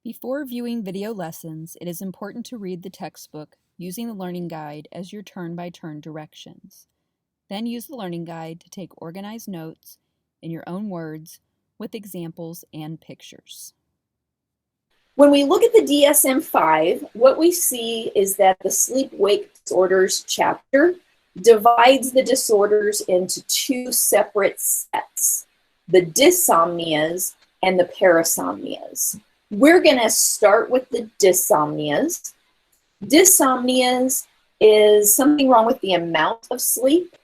Before viewing video lessons, it is important to read the textbook using the learning guide as your turn-by-turn directions. Then use the learning guide to take organized notes in your own words with examples and pictures. When we look at the DSM-5, what we see is that the sleep-wake disorders chapter divides the disorders into two separate sets, the dysomnias and the parasomnias. We're going to start with the dysomnias. Dysomnias is something wrong with the amount of sleep,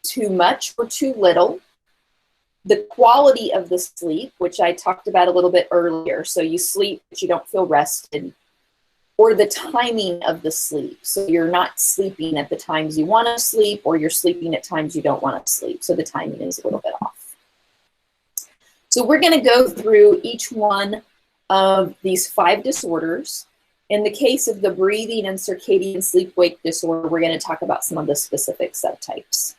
too much or too little, the quality of the sleep, which I talked about a little bit earlier. So you sleep, but you don't feel rested, or the timing of the sleep. So you're not sleeping at the times you want to sleep, or you're sleeping at times you don't want to sleep. So the timing is a little bit off. So we're going to go through each one of these 5 disorders. In the case of the breathing and circadian sleep-wake disorder, we're going to talk about some of the specific subtypes.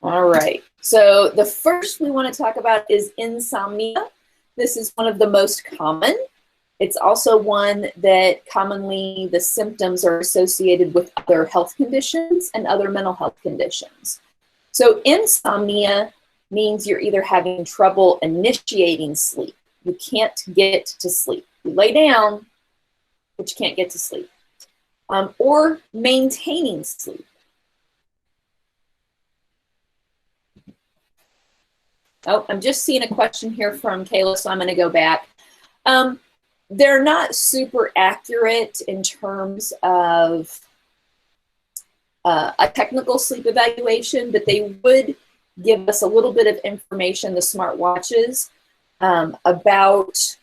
All right, so the first we want to talk about is insomnia. This is one of the most common. It's also one that commonly the symptoms are associated with other health conditions and other mental health conditions. So insomnia means you're either having trouble initiating sleep. You can't get to sleep. You lay down, but you can't get to sleep. Or maintaining sleep. Oh, I'm just seeing a question here from Kayla, so I'm going to go back. They're not super accurate in terms of a technical sleep evaluation, but they would give us a little bit of information, the smartwatches, about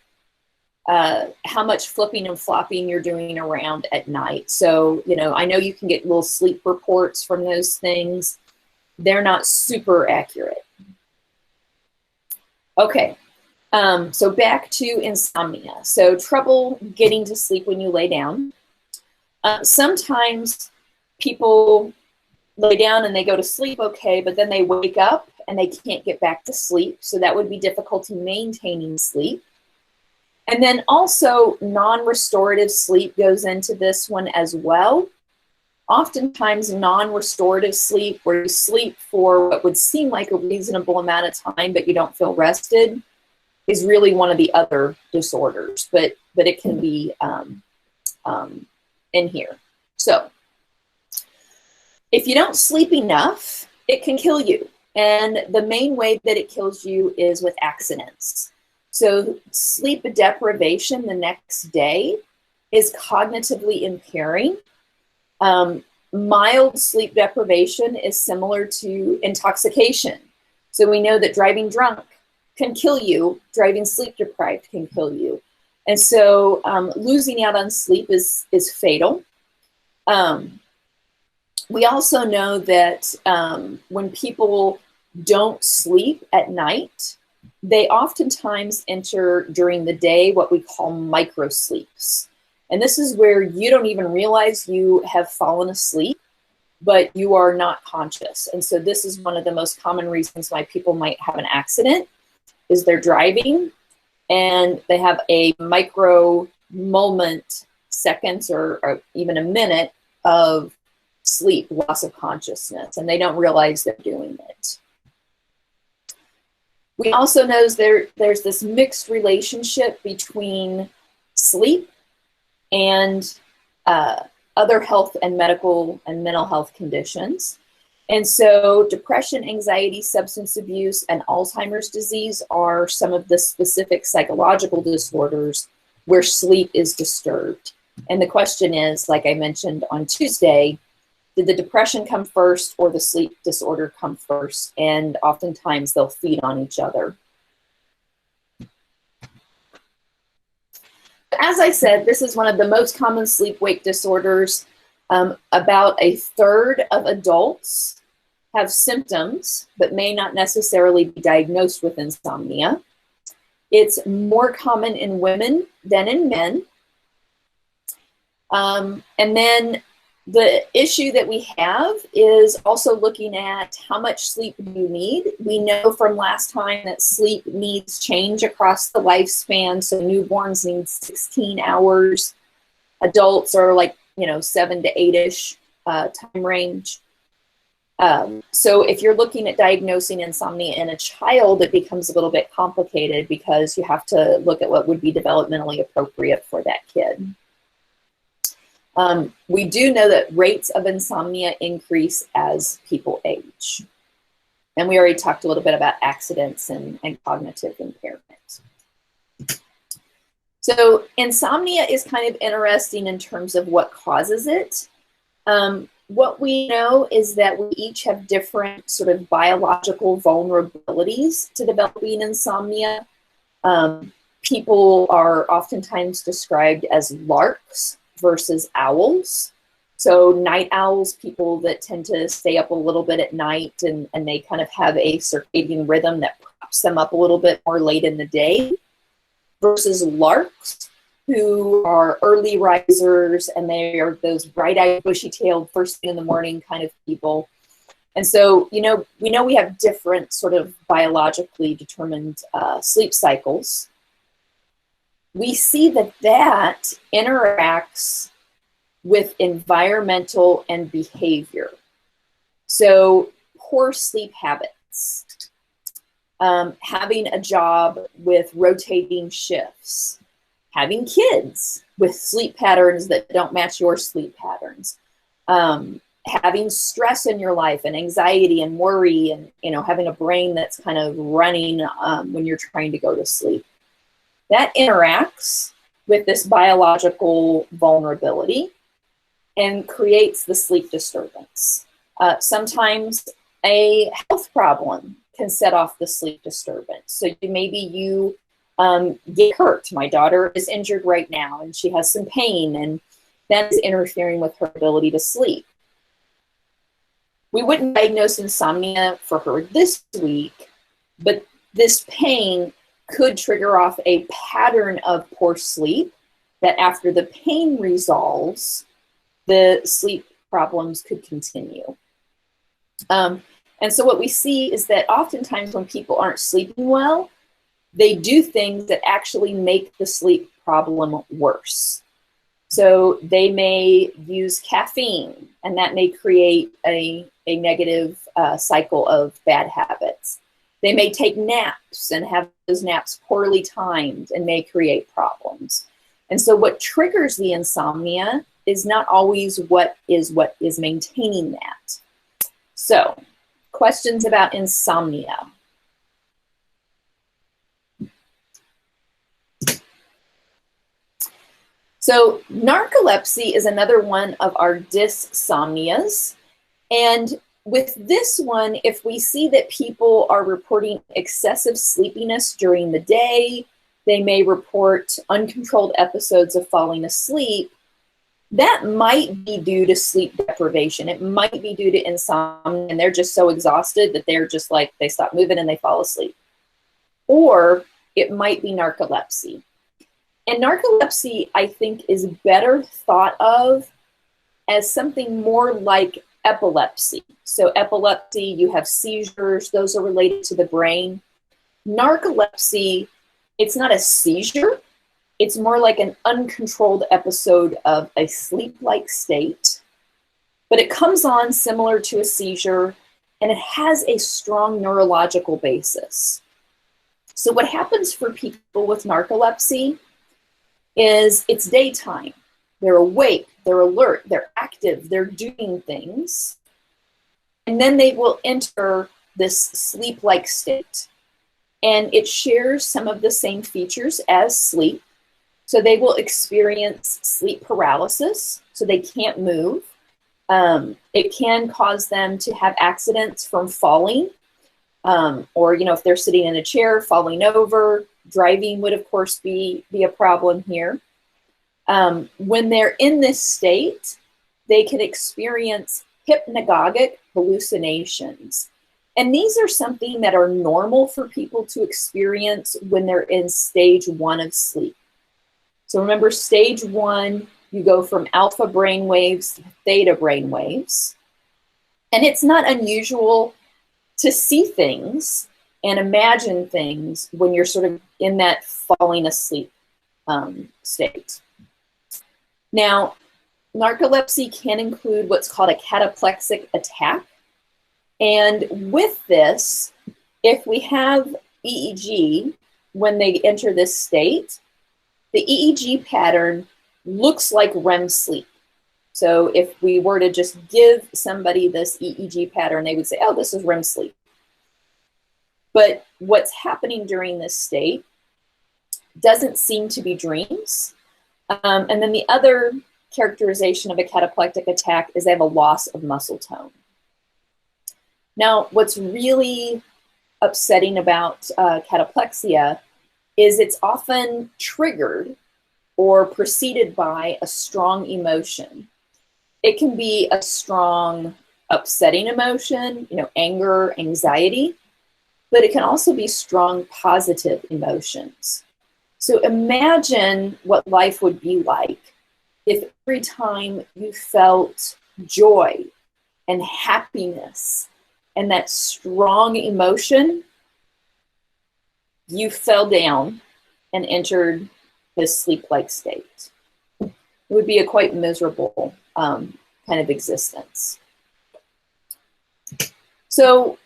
how much flipping and flopping you're doing around at night. So, you know, I know you can get little sleep reports from those things. They're not super accurate. Okay, so back to insomnia. So trouble getting to sleep when you lay down. Sometimes people lay down and they go to sleep okay, but then they wake up and they can't get back to sleep. So that would be difficulty maintaining sleep. And then also non-restorative sleep goes into this one as well. Oftentimes non-restorative sleep, where you sleep for what would seem like a reasonable amount of time, but you don't feel rested, is really one of the other disorders, but it can be in here. So if you don't sleep enough, it can kill you. And the main way that it kills you is with accidents. So sleep deprivation the next day is cognitively impairing. Mild sleep deprivation is similar to intoxication. So we know that driving drunk can kill you, driving sleep deprived can kill you. And so losing out on sleep is fatal. We also know that when people don't sleep at night, they oftentimes enter during the day what we call microsleeps. And this is where you don't even realize you have fallen asleep, but you are not conscious. And so this is one of the most common reasons why people might have an accident, is they're driving and they have a micro moment, seconds or even a minute of sleep, loss of consciousness, and they don't realize they're doing it. We also know there's this mixed relationship between sleep and other health and medical and mental health conditions. And so depression, anxiety, substance abuse, and Alzheimer's disease are some of the specific psychological disorders where sleep is disturbed. And the question is, like I mentioned on Tuesday, did the depression come first or the sleep disorder come first? And oftentimes they'll feed on each other. As I said, this is one of the most common sleep-wake disorders. About a third of adults have symptoms, but may not necessarily be diagnosed with insomnia. It's more common in women than in men. And then The issue that we have is also looking at how much sleep do you need. We know from last time that sleep needs change across the lifespan. So newborns need 16 hours. Adults are like, 7 to 8-ish time range. So if you're looking at diagnosing insomnia in a child, it becomes a little bit complicated because you have to look at what would be developmentally appropriate for that kid. We do know that rates of insomnia increase as people age. And we already talked a little bit about accidents and cognitive impairment. So insomnia is kind of interesting in terms of what causes it. What we know is that we each have different sort of biological vulnerabilities to developing insomnia. People are oftentimes described as larks versus owls. So night owls, people that tend to stay up a little bit at night and they kind of have a circadian rhythm that props them up a little bit more late in the day, versus larks, who are early risers, and they are those bright-eyed, bushy-tailed, first thing in the morning kind of people. And so, we know we have different sort of biologically determined sleep cycles. We see that interacts with environmental and behavior. So poor sleep habits, having a job with rotating shifts, having kids with sleep patterns that don't match your sleep patterns, having stress in your life and anxiety and worry and, having a brain that's kind of running when you're trying to go to sleep. That interacts with this biological vulnerability and creates the sleep disturbance. Sometimes a health problem can set off the sleep disturbance. So maybe you get hurt. My daughter is injured right now and she has some pain, and that is interfering with her ability to sleep. We wouldn't diagnose insomnia for her this week, but this pain could trigger off a pattern of poor sleep that after the pain resolves, the sleep problems could continue. And so what we see is that oftentimes when people aren't sleeping well, they do things that actually make the sleep problem worse. So they may use caffeine, and that may create a negative cycle of bad habits. They may take naps and have those naps poorly timed and may create problems. And so what triggers the insomnia is not always what is maintaining that. So, questions about insomnia? So narcolepsy is another one of our dysomnias. And with this one, if we see that people are reporting excessive sleepiness during the day, they may report uncontrolled episodes of falling asleep, that might be due to sleep deprivation. It might be due to insomnia, and they're just so exhausted that they're just like, they stop moving and they fall asleep. Or it might be narcolepsy. And narcolepsy, I think, is better thought of as something more like epilepsy. So epilepsy, you have seizures, those are related to the brain. Narcolepsy, it's not a seizure. It's more like an uncontrolled episode of a sleep-like state, but it comes on similar to a seizure, and it has a strong neurological basis. So what happens for people with narcolepsy is it's daytime. They're awake, they're alert, they're active, they're doing things, and then they will enter this sleep-like state. And it shares some of the same features as sleep. So they will experience sleep paralysis, so they can't move. It can cause them to have accidents from falling, or if they're sitting in a chair, falling over. Driving would, of course, be a problem here. When they're in this state, they can experience hypnagogic hallucinations. And these are something that are normal for people to experience when they're in stage 1 of sleep. So remember, stage 1, You go from alpha brainwaves to theta brainwaves. And it's not unusual to see things and imagine things when you're sort of in that falling asleep state. Now, narcolepsy can include what's called a cataplexic attack. And with this, if we have EEG, when they enter this state, the EEG pattern looks like REM sleep. So if we were to just give somebody this EEG pattern, they would say, oh, this is REM sleep. But what's happening during this state doesn't seem to be dreams. And then the other characterization of a cataplectic attack is they have a loss of muscle tone. Now, what's really upsetting about cataplexia is it's often triggered or preceded by a strong emotion. It can be a strong upsetting emotion, anger, anxiety, but it can also be strong positive emotions. So imagine what life would be like if every time you felt joy and happiness and that strong emotion, you fell down and entered this sleep-like state. It would be a quite miserable kind of existence. So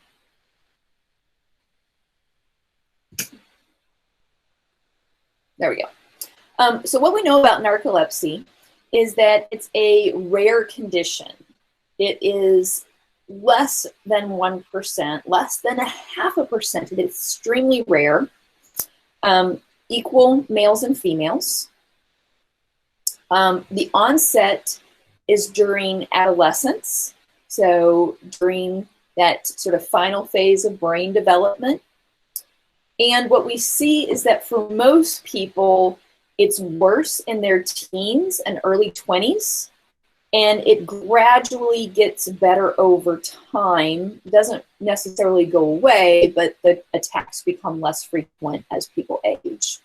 there we go. So what we know about narcolepsy is that it's a rare condition. It is less than 1%, less than 0.5%. It's extremely rare. Equal males and females. The onset is during adolescence, so during that sort of final phase of brain development. And what we see is that for most people, it's worse in their teens and early 20s, and it gradually gets better over time. It doesn't necessarily go away, but the attacks become less frequent as people age.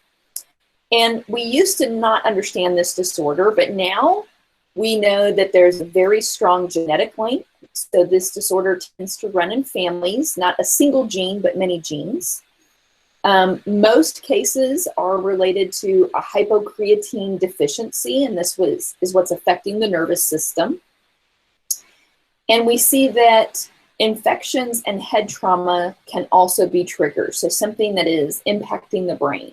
And we used to not understand this disorder, but now we know that there's a very strong genetic link. So this disorder tends to run in families, not a single gene, but many genes. Most cases are related to a hypocreatine deficiency, and this is what's affecting the nervous system. And we see that infections and head trauma can also be triggers, so something that is impacting the brain.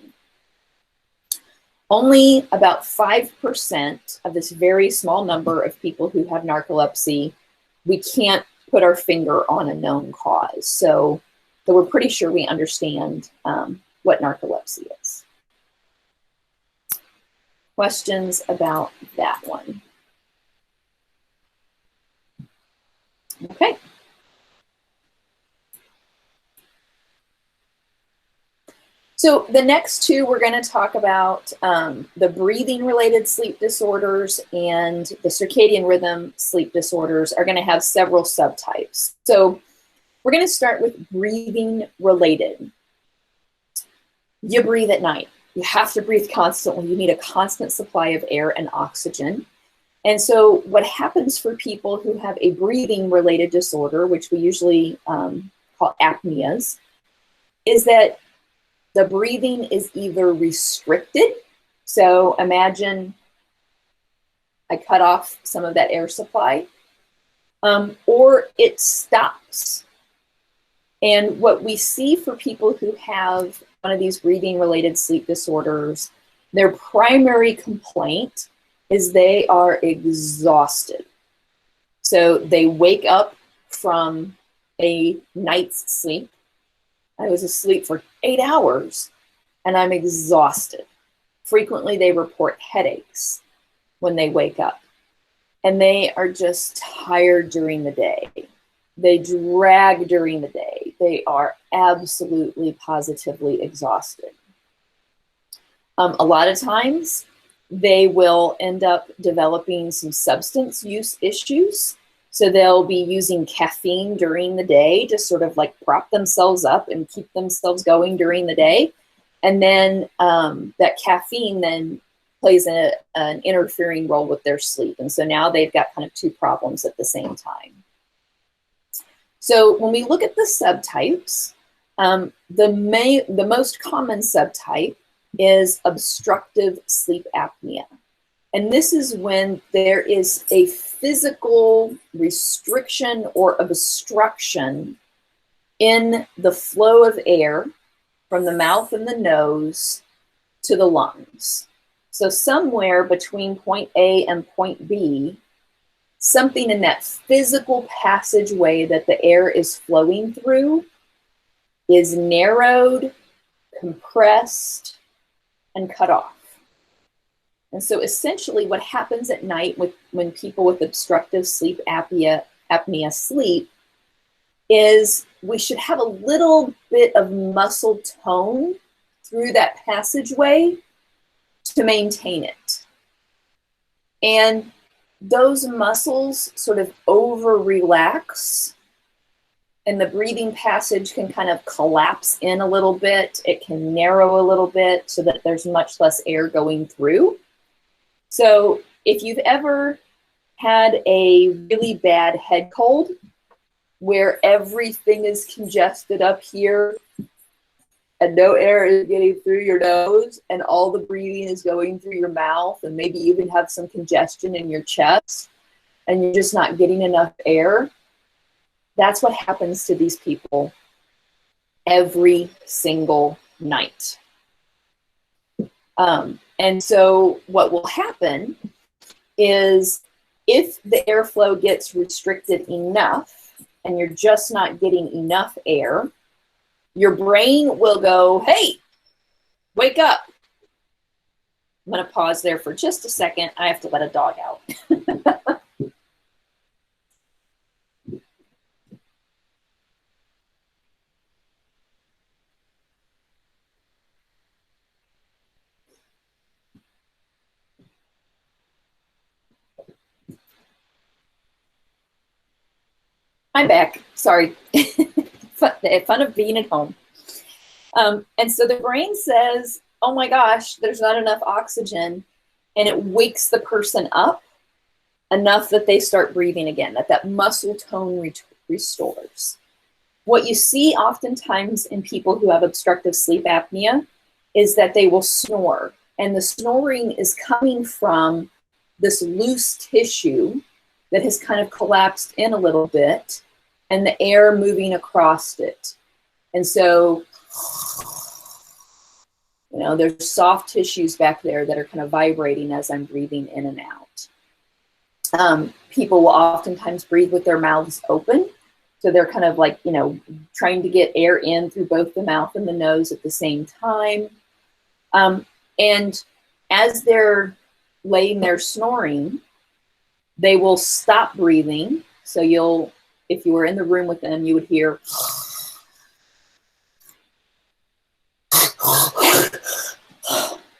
Only about 5% of this very small number of people who have narcolepsy, we can't put our finger on a known cause. So we're pretty sure we understand what narcolepsy is. Questions about that one? Okay. So the next two, we're going to talk about the breathing-related sleep disorders, and the circadian rhythm sleep disorders are going to have several subtypes. So we're going to start with breathing-related. You breathe at night. You have to breathe constantly. You need a constant supply of air and oxygen. And so what happens for people who have a breathing-related disorder, which we usually call apneas, is that the breathing is either restricted. So imagine I cut off some of that air supply, or it stops. And what we see for people who have one of these breathing-related sleep disorders, their primary complaint is they are exhausted. So they wake up from a night's sleep. I was asleep for 8 hours and I'm exhausted. Frequently they report headaches when they wake up, and they are just tired during the day. They drag during the day. They are absolutely positively exhausted. A lot of times they will end up developing some substance use issues. So they'll be using caffeine during the day to sort of like prop themselves up and keep themselves going during the day. And then that caffeine then plays an interfering role with their sleep. And so now they've got kind of two problems at the same time. So when we look at the subtypes, the most common subtype is obstructive sleep apnea. And this is when there is a physical restriction or obstruction in the flow of air from the mouth and the nose to the lungs. So somewhere between point A and point B, something in that physical passageway that the air is flowing through is narrowed, compressed, and cut off. And so essentially what happens at night when people with obstructive sleep apnea sleep is we should have a little bit of muscle tone through that passageway to maintain it. And those muscles sort of over-relax, and the breathing passage can kind of collapse in a little bit. It can narrow a little bit so that there's much less air going through. So if you've ever had a really bad head cold where everything is congested up here and no air is getting through your nose and all the breathing is going through your mouth, and maybe you even have some congestion in your chest and you're just not getting enough air, that's what happens to these people every single night. And so what will happen is if the airflow gets restricted enough and you're just not getting enough air, your brain will go, hey, wake up. I'm going to pause there for just a second. I have to let a dog out. I'm back. Sorry. Fun of being at home. And so the brain says, oh my gosh, there's not enough oxygen. And it wakes the person up enough that they start breathing again, that muscle tone restores. What you see oftentimes in people who have obstructive sleep apnea is that they will snore. And the snoring is coming from this loose tissue that has kind of collapsed in a little bit and the air moving across it. And so, there's soft tissues back there that are kind of vibrating as I'm breathing in and out. People will oftentimes breathe with their mouths open. So they're kind of like, trying to get air in through both the mouth and the nose at the same time. And as they're laying there snoring, they will stop breathing. So if you were in the room with them, you would hear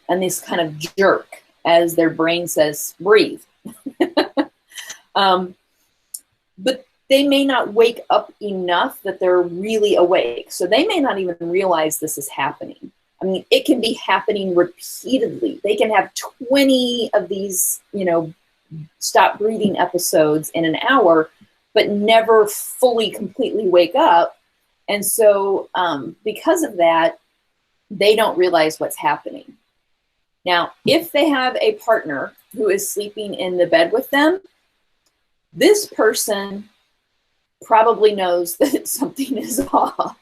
and this kind of jerk as their brain says, breathe. But they may not wake up enough that they're really awake. So they may not even realize this is happening. I mean, it can be happening repeatedly. They can have 20 of these, stop breathing episodes in an hour, but never fully, completely wake up. And so because of that, they don't realize what's happening. Now, if they have a partner who is sleeping in the bed with them, this person probably knows that something is off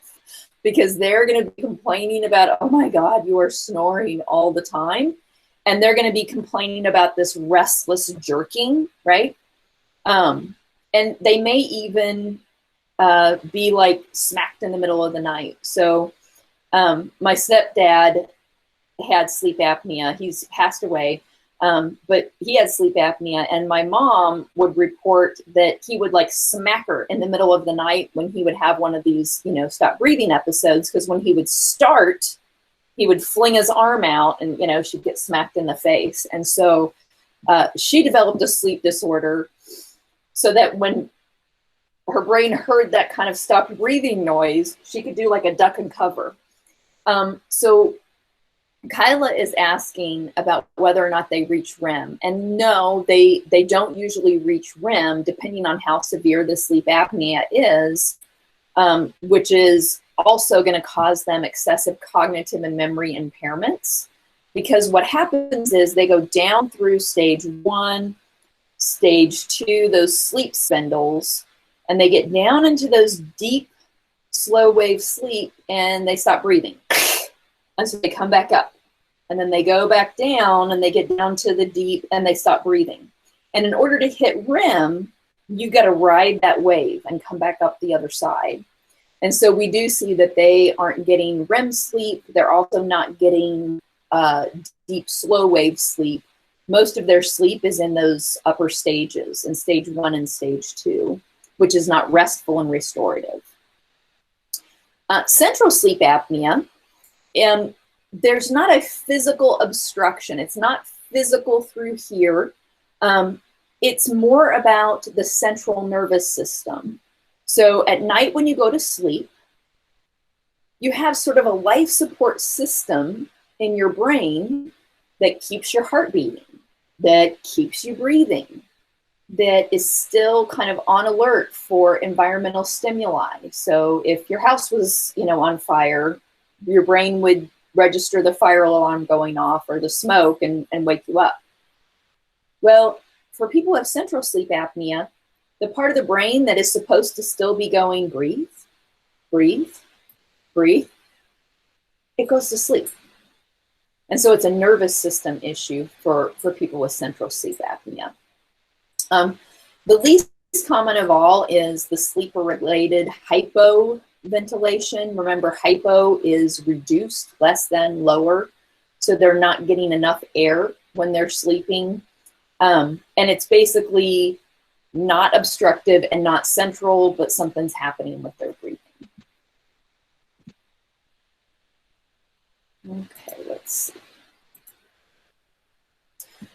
because they're going to be complaining about, oh my God, you are snoring all the time. And they're going to be complaining about this restless jerking, right? And they may even be like smacked in the middle of the night. So my stepdad had sleep apnea. He's passed away, but he had sleep apnea. And my mom would report that he would like smack her in the middle of the night when he would have one of these, stop breathing episodes. Because when he would start, he would fling his arm out and, she'd get smacked in the face. And so she developed a sleep disorder so that when her brain heard that kind of stop breathing noise, she could do like a duck and cover. So Kyla is asking about whether or not they reach REM. And no, they don't usually reach REM, depending on how severe the sleep apnea is, which is also going to cause them excessive cognitive and memory impairments. Because what happens is they go down through stage 1, stage 2, those sleep spindles, and they get down into those deep, slow wave sleep, and they stop breathing. And so they come back up. And then they go back down, and they get down to the deep, and they stop breathing. And in order to hit REM, you've got to ride that wave and come back up the other side. And so we do see that they aren't getting REM sleep. They're also not getting deep, slow wave sleep. Most of their sleep is in those upper stages, in stage 1 and stage 2, which is not restful and restorative. Central sleep apnea, there's not a physical obstruction. It's not physical through here. It's more about the central nervous system. So at night when you go to sleep, you have sort of a life support system in your brain that keeps your heart beating, that keeps you breathing, that is still kind of on alert for environmental stimuli. So if your house was, on fire, your brain would register the fire alarm going off or the smoke and wake you up. Well, for people who have central sleep apnea, the part of the brain that is supposed to still be going, breathe, breathe, breathe, it goes to sleep. And so it's a nervous system issue for people with central sleep apnea. The least common of all is the sleep-related hypoventilation. Remember, hypo is reduced, less than, lower. So they're not getting enough air when they're sleeping. And it's basically not obstructive and not central, but something's happening with their breathing. Okay, let's see.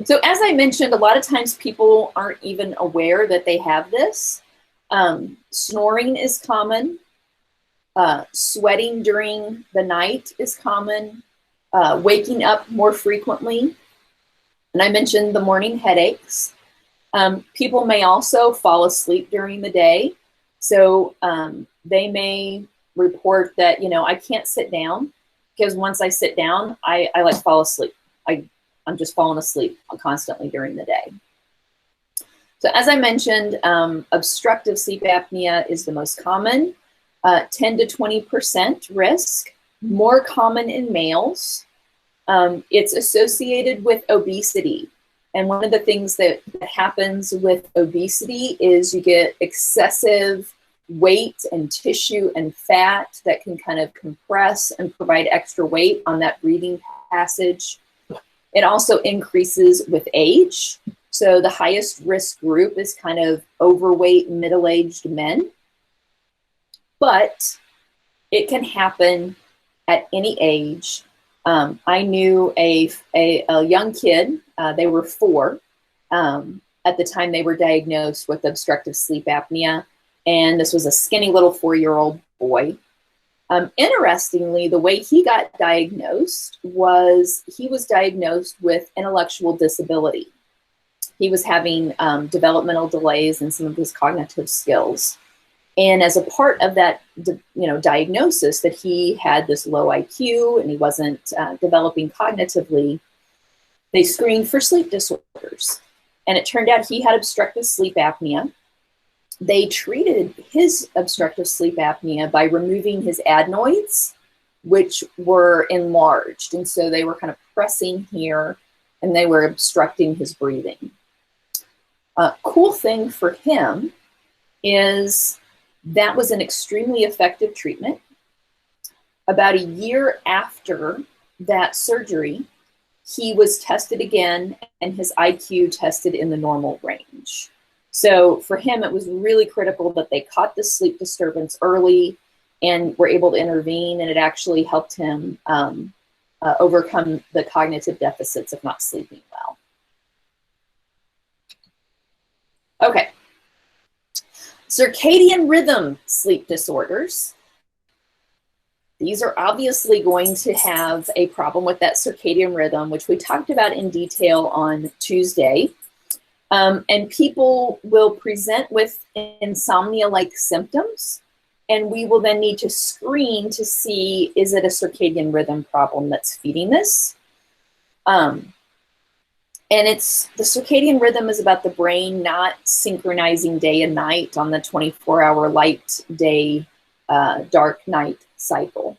So as I mentioned, a lot of times people aren't even aware that they have this. Snoring is common. Sweating during the night is common. Waking up more frequently. And I mentioned the morning headaches. People may also fall asleep during the day. So they may report that, I can't sit down because once I sit down, I like fall asleep. I'm just falling asleep constantly during the day. So as I mentioned, obstructive sleep apnea is the most common, 10 to 20% risk, more common in males. It's associated with obesity. And one of the things that happens with obesity is you get excessive weight and tissue and fat that can kind of compress and provide extra weight on that breathing passage. It also increases with age. So the highest risk group is kind of overweight, middle-aged men. But it can happen at any age. I knew a young kid, they were 4 at the time they were diagnosed with obstructive sleep apnea. And this was a skinny little 4-year-old boy. Interestingly, the way he got diagnosed was he was diagnosed with intellectual disability. He was having developmental delays in some of his cognitive skills. And as a part of that, diagnosis that he had this low IQ and he wasn't developing cognitively, they screened for sleep disorders. And it turned out he had obstructive sleep apnea. They treated his obstructive sleep apnea by removing his adenoids, which were enlarged. And so they were kind of pressing here and they were obstructing his breathing. Cool thing for him is that was an extremely effective treatment. About a year after that surgery, he was tested again and his IQ tested in the normal range. So for him, it was really critical that they caught the sleep disturbance early and were able to intervene, and it actually helped him overcome the cognitive deficits of not sleeping well. Okay. Circadian rhythm sleep disorders. these are obviously going to have a problem with that circadian rhythm, which we talked about in detail on Tuesday. And people will present with insomnia-like symptoms, and we will then need to screen to see, is it a circadian rhythm problem that's feeding this? And it's the circadian rhythm is about the brain not synchronizing day and night on the 24-hour light day, dark night cycle.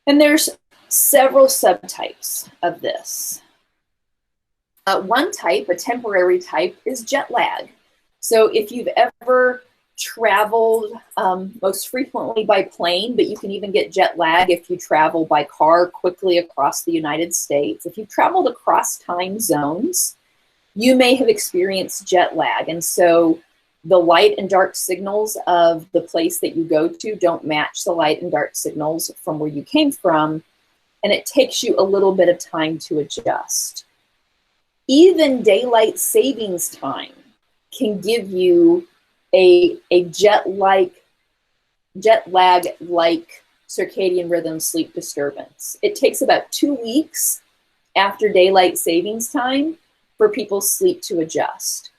And there's several subtypes of this. One type, a temporary type, is jet lag. So if you've ever traveled most frequently by plane, but you can even get jet lag if you travel by car quickly across the United States. If you've traveled across time zones, you may have experienced jet lag. And so the light and dark signals of the place that you go to don't match the light and dark signals from where you came from. And it takes you a little bit of time to adjust. Even daylight savings time can give you a jet lag-like circadian rhythm sleep disturbance. It takes about 2 weeks after daylight savings time for people's sleep to adjust.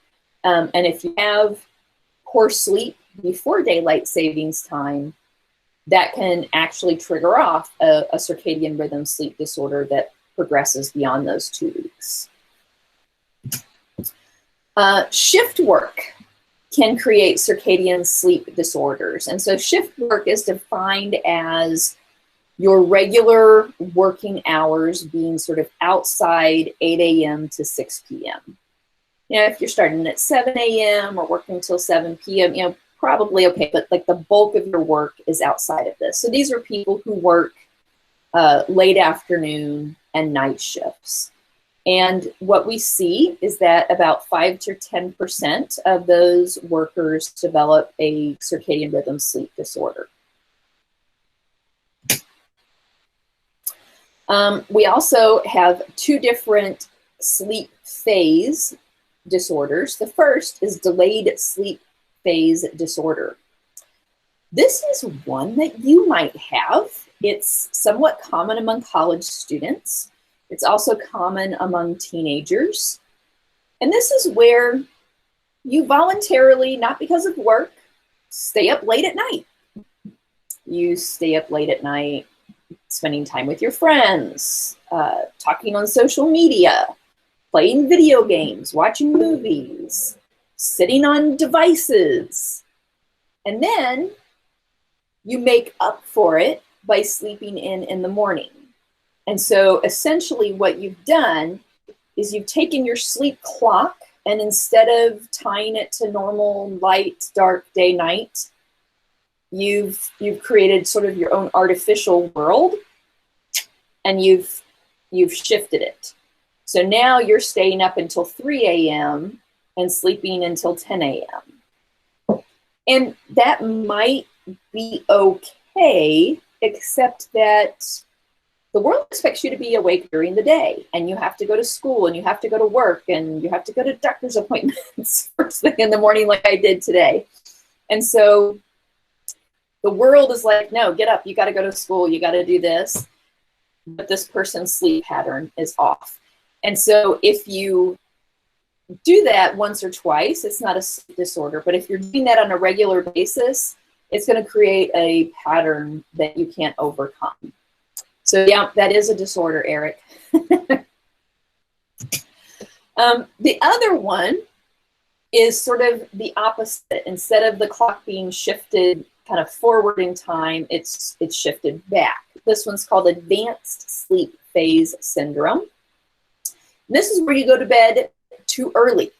And if you have poor sleep before daylight savings time, that can actually trigger off a circadian rhythm sleep disorder that progresses beyond those 2 weeks. Shift work can create circadian sleep disorders. And so shift work is defined as your regular working hours being sort of outside 8 a.m. to 6 p.m. You know, if you're starting at 7 a.m. or working till 7 p.m., you know, probably okay, but like the bulk of your work is outside of this. So these are people who work late afternoon and night shifts. And what we see is that about 5 to 10% of those workers develop a circadian rhythm sleep disorder. We also have 2 different sleep phase disorders. The first is delayed sleep phase disorder. This is one that you might have. It's somewhat common among college students. It's also common among teenagers. And this is where you voluntarily, not because of work, stay up late at night. You stay up late at night, spending time with your friends, talking on social media, playing video games, watching movies, sitting on devices. And then you make up for it by sleeping in the morning. And so essentially what you've done is you've taken your sleep clock, and instead of tying it to normal light, dark, day, night, you've created sort of your own artificial world, and you've shifted it. So now you're staying up until 3 a.m. and sleeping until 10 a.m. And that might be okay, except that the world expects you to be awake during the day, and you have to go to school, and you have to go to work, and you have to go to doctor's appointments first thing in the morning like I did today. And so the world is like, no, get up, you got to go to school, you got to do this. But this person's sleep pattern is off. And so if you do that once or twice, it's not a sleep disorder. But if you're doing that on a regular basis, it's going to create a pattern that you can't overcome. So yeah, that is a disorder, Eric. The other one is sort of the opposite. Instead of the clock being shifted kind of forward in time, it's shifted back. This one's called advanced sleep phase syndrome. This is where you go to bed too early,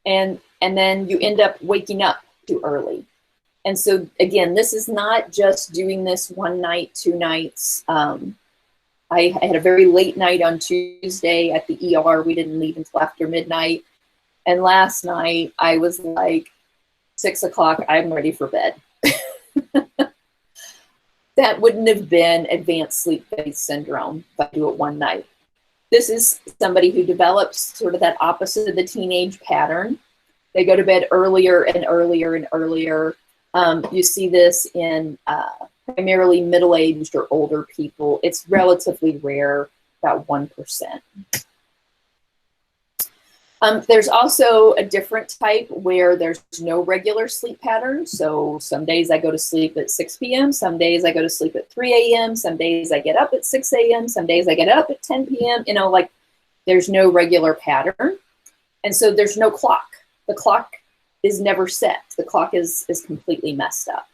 and then you end up waking up too early. And so, again, this is not just doing this one night, 2 nights. I had a very late night on Tuesday at the ER. We didn't leave until after midnight. And last night, I was like, 6 o'clock, I'm ready for bed. That wouldn't have been advanced sleep phase syndrome if I do it one night. This is somebody who develops sort of that opposite of the teenage pattern. They go to bed earlier and earlier and earlier. You see this in primarily middle-aged or older people. It's relatively rare, about 1%. There's also a different type where there's no regular sleep pattern. So some days I go to sleep at 6 p.m., some days I go to sleep at 3 a.m., some days I get up at 6 a.m., some days I get up at 10 p.m., you know, like there's no regular pattern. And so there's no clock. The clock is never set. The clock is completely messed up.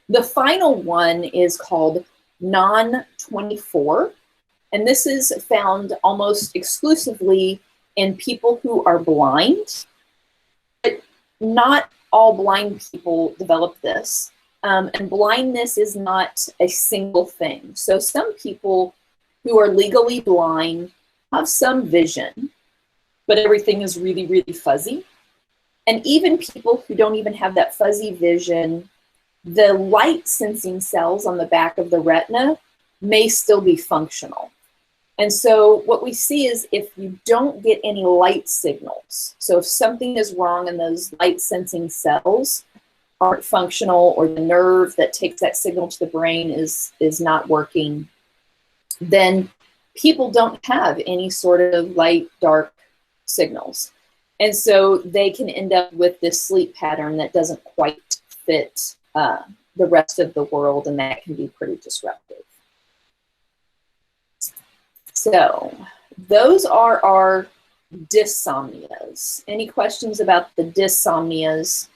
The final one is called non-24. And this is found almost exclusively in people who are blind. But not all blind people develop this. And blindness is not a single thing. So some people who are legally blind have some vision, but everything is really, really fuzzy. And even people who don't even have that fuzzy vision, the light sensing cells on the back of the retina may still be functional. And so what we see is if you don't get any light signals, so if something is wrong and those light sensing cells aren't functional, or the nerve that takes that signal to the brain is not working, then people don't have any sort of light, dark signals. And so they can end up with this sleep pattern that doesn't quite fit the rest of the world, and that can be pretty disruptive. So those are our dysomnias. Any questions about the dysomnias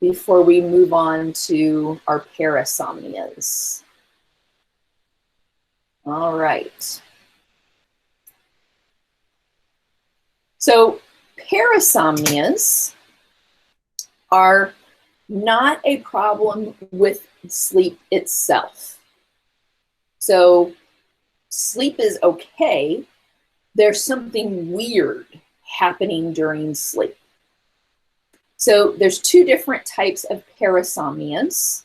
before we move on to our parasomnias? All right. So parasomnias are not a problem with sleep itself. So sleep is okay. There's something weird happening during sleep. So there's two different types of parasomnias.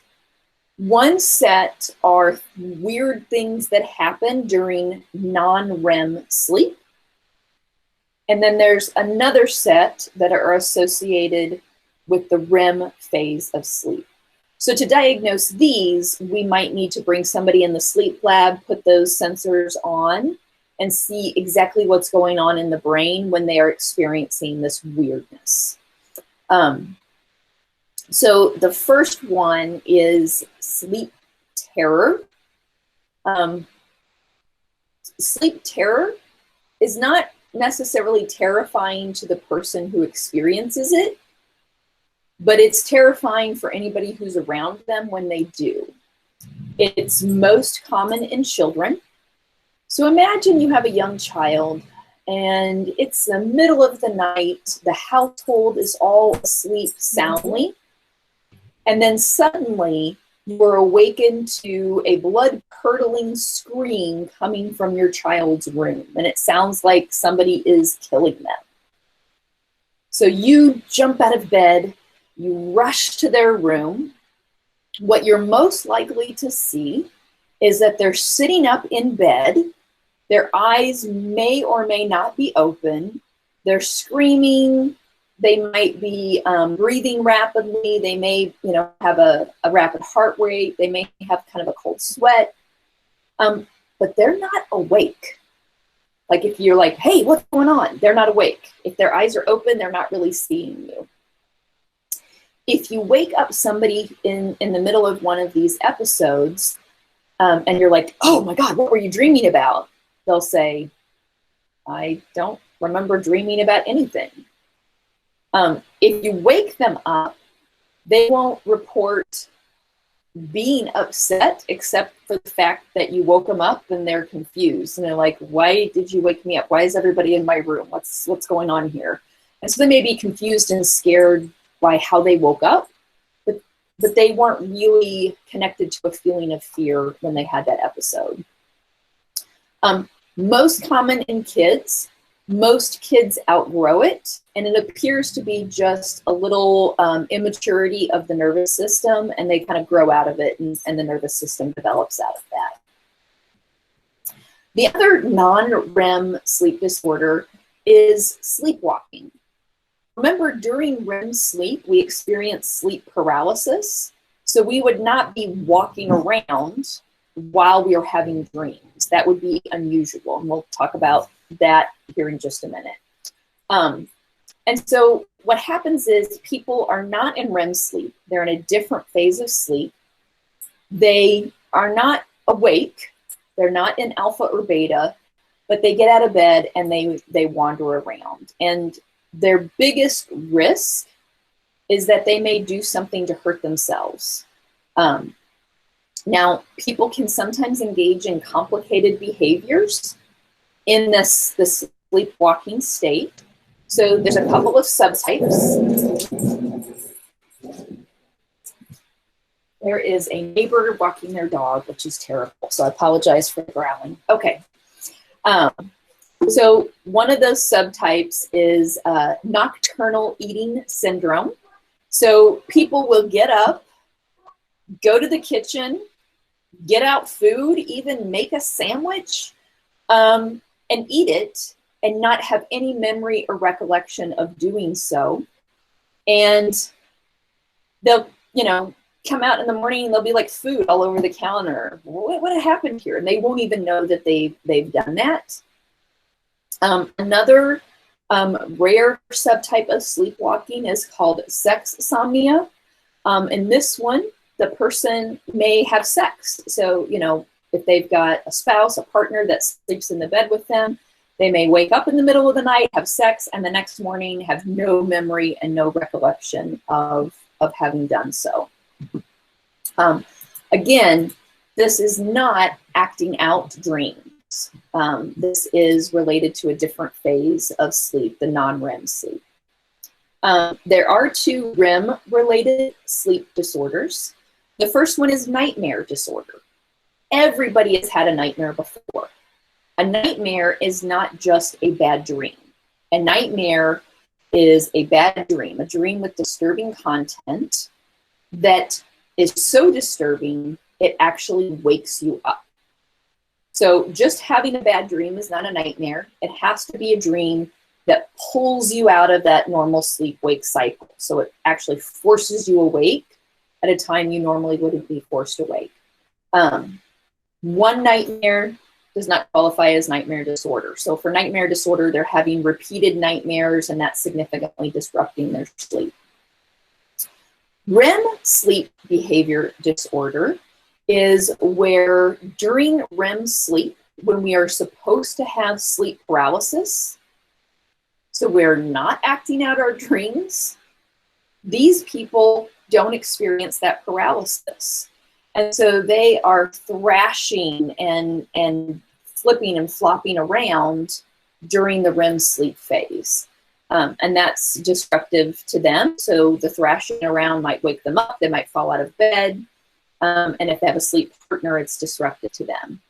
One set are weird things that happen during non-REM sleep. And then there's another set that are associated with the REM phase of sleep. So to diagnose these, we might need to bring somebody in the sleep lab, put those sensors on, and see exactly what's going on in the brain when they are experiencing this weirdness. So the first one is sleep terror. Sleep terror is not necessarily terrifying to the person who experiences it, but it's terrifying for anybody who's around them when they do. It's most common in children. So imagine you have a young child and it's the middle of the night, the household is all asleep soundly, and then suddenly you're awakened to a blood-curdling scream coming from your child's room, and it sounds like somebody is killing them. So you jump out of bed, you rush to their room. What you're most likely to see is that they're sitting up in bed. Their eyes may or may not be open. They're screaming. They might be breathing rapidly. They may, have a rapid heart rate. They may have kind of a cold sweat, but they're not awake. Like if you're like, hey, what's going on? They're not awake. If their eyes are open, they're not really seeing you. If you wake up somebody in the middle of one of these episodes and you're like, oh my God, what were you dreaming about? They'll say, I don't remember dreaming about anything. If you wake them up, they won't report being upset except for the fact that you woke them up and they're confused. And they're like, why did you wake me up? Why is everybody in my room? What's going on here? And so they may be confused and scared by how they woke up, but they weren't really connected to a feeling of fear when they had that episode. Most common in kids. Most kids outgrow it, and it appears to be just a little immaturity of the nervous system, and they kind of grow out of it, and the nervous system develops out of that. The other non-REM sleep disorder is sleepwalking. remember, during REM sleep, we experience sleep paralysis. So we would not be walking around while we are having dreams. That would be unusual. And we'll talk about that here in just a minute. And so what happens is people are not in REM sleep. They're in a different phase of sleep. They are not awake. They're not in alpha or beta, but they get out of bed and they wander around. And their biggest risk is that they may do something to hurt themselves. Now, people can sometimes engage in complicated behaviors in this sleepwalking state. So there's a couple of subtypes. There is a neighbor walking their dog, which is terrible. So I apologize for the growling. Okay. So one of those subtypes is nocturnal eating syndrome. So people will get up, go to the kitchen, get out food, even make a sandwich, and eat it, and not have any memory or recollection of doing so. And they'll, come out in the morning and there'll be like food all over the counter. What happened here? And they won't even know that they've done that. Another rare subtype of sleepwalking is called sexsomnia. In this one, the person may have sex. So, if they've got a spouse, a partner that sleeps in the bed with them, they may wake up in the middle of the night, have sex, and the next morning have no memory and no recollection of having done so. Again, this is not acting out dreams. This is related to a different phase of sleep, the non-REM sleep. There are 2 REM-related sleep disorders. The first one is nightmare disorder. Everybody has had a nightmare before. A nightmare is not just a bad dream. A nightmare is a bad dream, a dream with disturbing content that is so disturbing, it actually wakes you up. So just having a bad dream is not a nightmare. It has to be a dream that pulls you out of that normal sleep-wake cycle. So it actually forces you awake at a time you normally wouldn't be forced awake. One nightmare does not qualify as nightmare disorder. So for nightmare disorder, they're having repeated nightmares, and that's significantly disrupting their sleep. REM sleep behavior disorder is where during REM sleep, when we are supposed to have sleep paralysis, so we're not acting out our dreams, these people don't experience that paralysis. And so they are thrashing and flipping and flopping around during the REM sleep phase. And that's disruptive to them. So the thrashing around might wake them up. They might fall out of bed. And if they have a sleep partner, it's disruptive to them.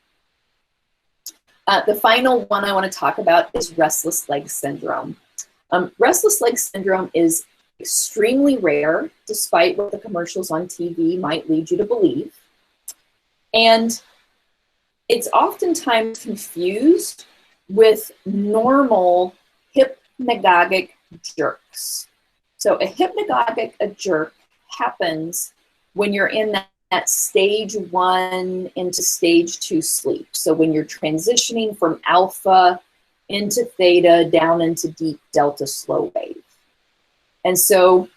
The final one I want to talk about is restless leg syndrome. Restless leg syndrome is extremely rare, despite what the commercials on TV might lead you to believe. And it's oftentimes confused with normal hypnagogic jerks. So a hypnagogic jerk happens when you're in that stage 1 into stage 2 sleep. So when you're transitioning from alpha into theta down into deep delta slow wave. And so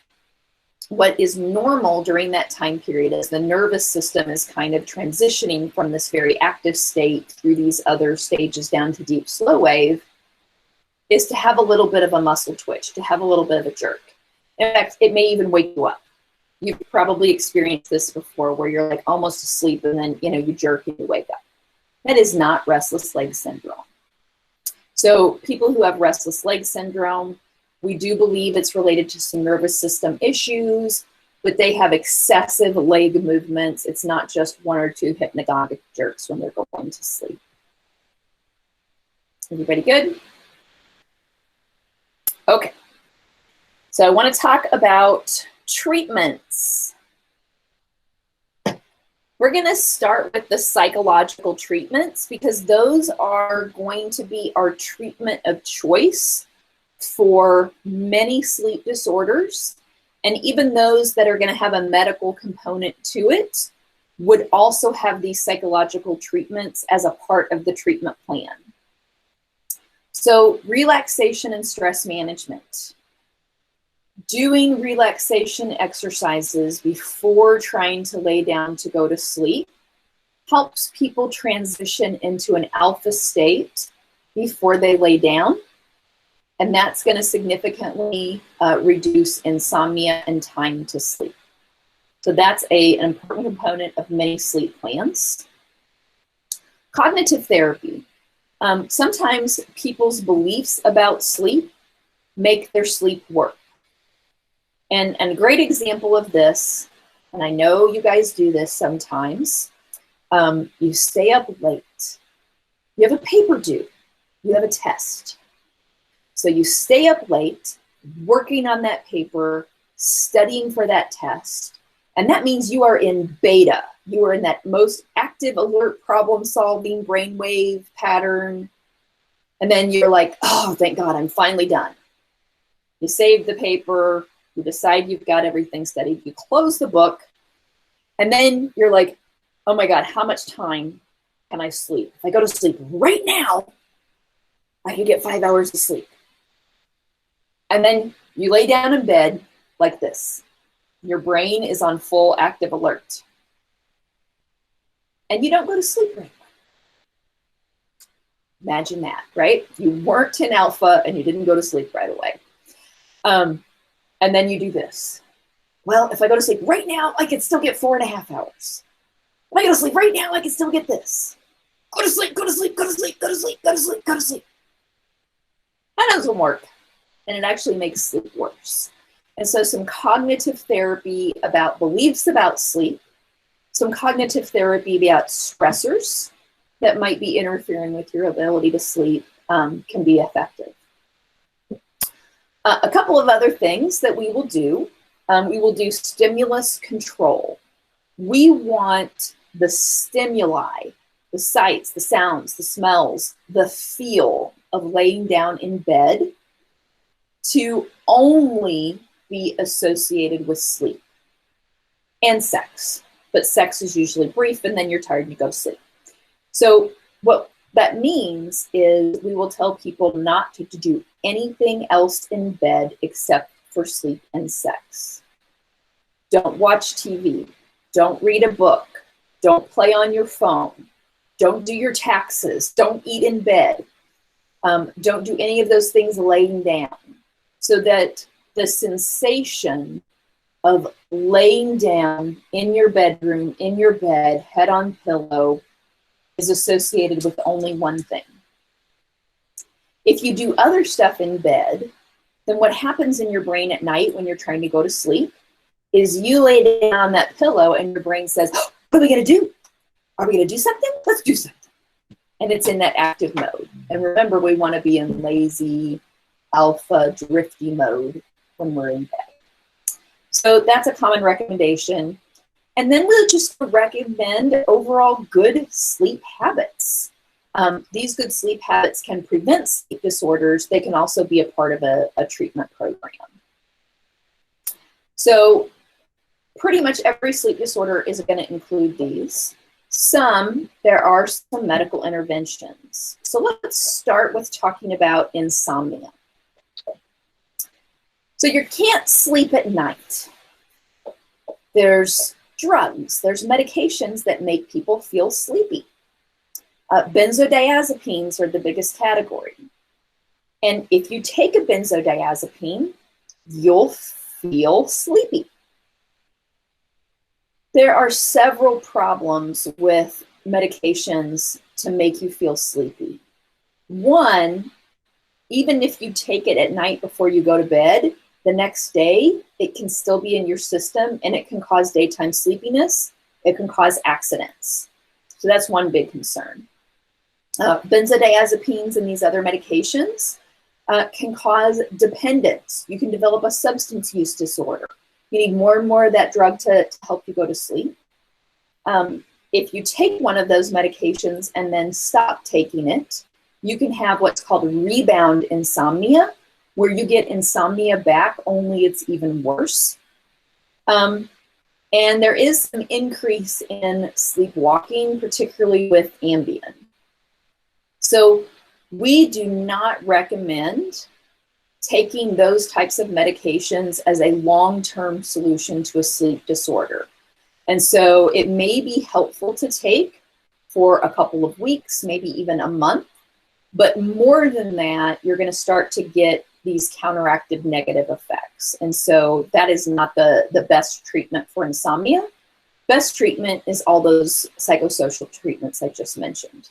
what is normal during that time period is the nervous system is kind of transitioning from this very active state through these other stages down to deep slow wave, is to have a little bit of a muscle twitch, to have a little bit of a jerk. In fact, it may even wake you up. You've probably experienced this before where you're like almost asleep and then, you jerk and you wake up. That is not restless leg syndrome. So people who have restless leg syndrome, we do believe it's related to some nervous system issues, but they have excessive leg movements. It's not just 1 or 2 hypnagogic jerks when they're going to sleep. Everybody good? Okay. So I want to talk about treatments. We're going to start with the psychological treatments because those are going to be our treatment of choice for many sleep disorders, and even those that are going to have a medical component to it would also have these psychological treatments as a part of the treatment plan. So relaxation and stress management. Doing relaxation exercises before trying to lay down to go to sleep helps people transition into an alpha state before they lay down. And that's going to significantly reduce insomnia and time to sleep. So that's an important component of many sleep plans. Cognitive therapy. Sometimes people's beliefs about sleep make their sleep work. And a great example of this, and I know you guys do this sometimes, you stay up late. You have a paper due. You have a test. So you stay up late, working on that paper, studying for that test, and that means you are in beta. You are in that most active, alert, problem-solving brainwave pattern, and then you're like, oh, thank God, I'm finally done. You save the paper, you decide you've got everything studied, you close the book, and then you're like, oh my God, how much time can I sleep? If I go to sleep right now, I can get 5 hours of sleep. And then you lay down in bed like this. Your brain is on full active alert. And you don't go to sleep right away. Imagine that, right? You weren't in alpha and you didn't go to sleep right away. And then you do this. Well, if I go to sleep right now, I can still get 4.5 hours. If I go to sleep right now, I can still get this. Go to sleep, go to sleep, go to sleep, go to sleep, go to sleep, go to sleep. That doesn't work. And it actually makes sleep worse. And so some cognitive therapy about beliefs about sleep, some cognitive therapy about stressors that might be interfering with your ability to sleep can be effective. A couple of other things that we will do stimulus control. We want the stimuli, the sights, the sounds, the smells, the feel of laying down in bed to only be associated with sleep and sex. But sex is usually brief and then you're tired and you go to sleep. So what that means is we will tell people not to do anything else in bed except for sleep and sex. Don't watch TV. Don't read a book. Don't play on your phone. Don't do your taxes. Don't eat in bed. Don't do any of those things laying down. So that the sensation of laying down in your bedroom, in your bed, head on pillow, is associated with only one thing. If you do other stuff in bed, then what happens in your brain at night when you're trying to go to sleep is you lay down on that pillow and your brain says, oh, what are we going to do? Are we going to do something? Let's do something. And it's in that active mode. And remember, we want to be in lazy, alpha, drifty mode when we're in bed. So that's a common recommendation. And then we'll just recommend overall good sleep habits. These good sleep habits can prevent sleep disorders. They can also be a part of a treatment program. So pretty much every sleep disorder is going to include these. There are some medical interventions. So let's start with talking about insomnia. So you can't sleep at night. There's drugs, there's medications that make people feel sleepy. Benzodiazepines are the biggest category. And if you take a benzodiazepine, you'll feel sleepy. There are several problems with medications to make you feel sleepy. One, even if you take it at night before you go to bed, the next day, it can still be in your system and it can cause daytime sleepiness. It can cause accidents. So that's one big concern. Benzodiazepines and these other medications can cause dependence. You can develop a substance use disorder. You need more and more of that drug to help you go to sleep. If you take one of those medications and then stop taking it, you can have what's called rebound insomnia, where you get insomnia back, only it's even worse. And there is some increase in sleepwalking, particularly with Ambien. So we do not recommend taking those types of medications as a long-term solution to a sleep disorder. And so it may be helpful to take for a couple of weeks, maybe even a month, but more than that, you're going to start to get these counteractive negative effects. And so that is not the best treatment for insomnia. Best treatment is all those psychosocial treatments I just mentioned.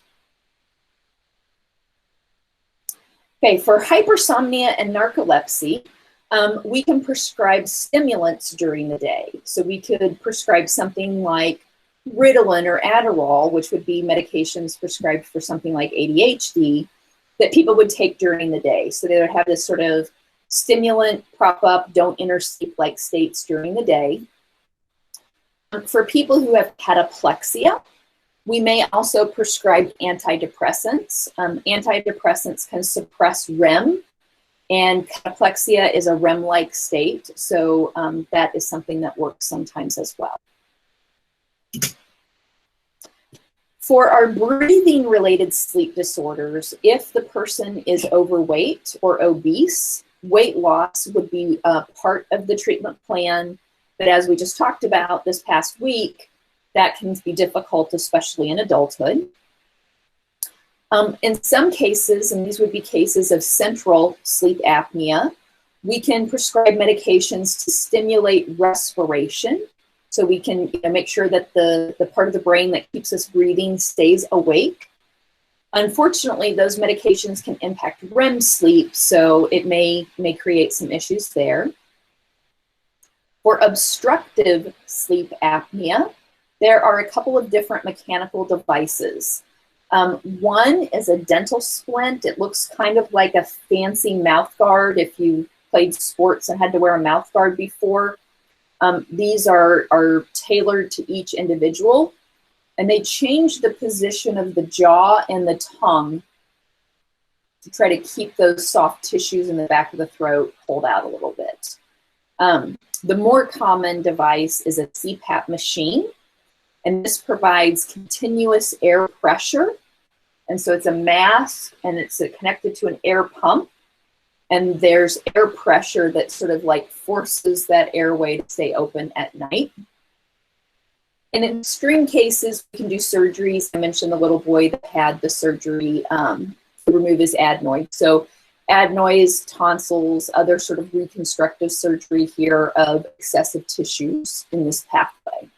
Okay, for hypersomnia and narcolepsy, we can prescribe stimulants during the day. So we could prescribe something like Ritalin or Adderall, which would be medications prescribed for something like ADHD, that people would take during the day. So they would have this sort of stimulant, prop up, don't enter sleep-like states during the day. For people who have cataplexia, we may also prescribe antidepressants. Antidepressants can suppress REM, and cataplexia is a REM-like state, so that is something that works sometimes as well. For our breathing-related sleep disorders, if the person is overweight or obese, weight loss would be part of the treatment plan. But as we just talked about this past week, that can be difficult, especially in adulthood. In some cases, and these would be cases of central sleep apnea, we can prescribe medications to stimulate respiration. So we can make sure that the part of the brain that keeps us breathing stays awake. Unfortunately, those medications can impact REM sleep, so it may create some issues there. For obstructive sleep apnea, there are a couple of different mechanical devices. One is a dental splint. It looks kind of like a fancy mouth guard if you played sports and had to wear a mouth guard before. These are tailored to each individual, and they change the position of the jaw and the tongue to try to keep those soft tissues in the back of the throat pulled out a little bit. The more common device is a CPAP machine, and this provides continuous air pressure. And so it's a mask, and it's connected to an air pump. And there's air pressure that sort of like forces that airway to stay open at night. In extreme cases, we can do surgeries. I mentioned the little boy that had the surgery to remove his adenoid. So adenoids, tonsils, other sort of reconstructive surgery here of excessive tissues in this pathway.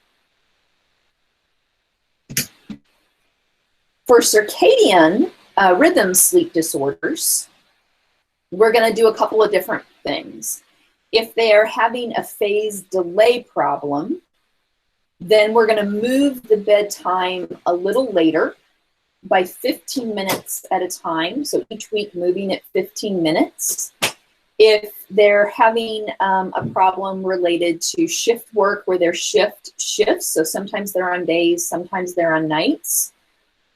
For circadian rhythm sleep disorders, we're going to do a couple of different things. If they are having a phase delay problem, then we're going to move the bedtime a little later by 15 minutes at a time. So each week moving it 15 minutes. If they're having a problem related to shift work where their shift shifts, so sometimes they're on days, sometimes they're on nights,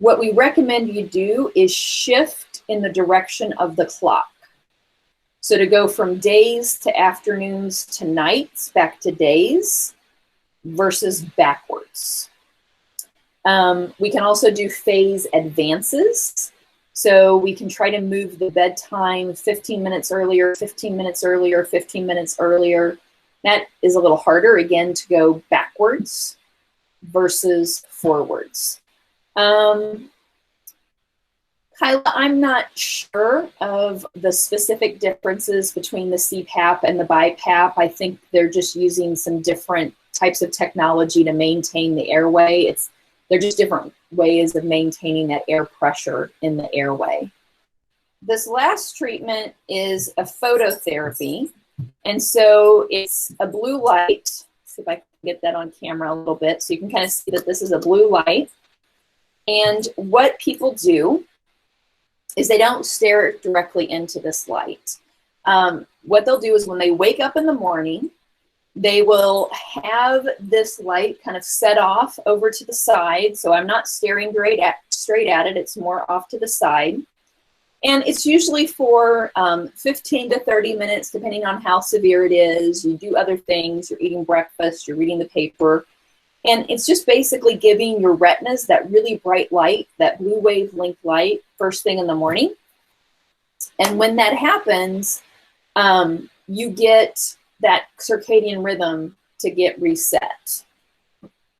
what we recommend you do is shift in the direction of the clock. So to go from days to afternoons to nights, back to days, versus backwards. We can also do phase advances. So we can try to move the bedtime 15 minutes earlier, 15 minutes earlier, 15 minutes earlier. That is a little harder, again, to go backwards versus forwards. Kyla, I'm not sure of the specific differences between the CPAP and the BiPAP. I think they're just using some different types of technology to maintain the airway. They're just different ways of maintaining that air pressure in the airway. This last treatment is a phototherapy. And so it's a blue light. See if I can get that on camera a little bit so you can kind of see that this is a blue light. And what people do is they don't stare directly into this light. What they'll do is when they wake up in the morning, they will have this light kind of set off over to the side. So I'm not staring straight at it. It's more off to the side. And it's usually for 15 to 30 minutes, depending on how severe it is. You do other things, you're eating breakfast, you're reading the paper. And it's just basically giving your retinas that really bright light, that blue wavelength light, first thing in the morning. And when that happens, you get that circadian rhythm to get reset.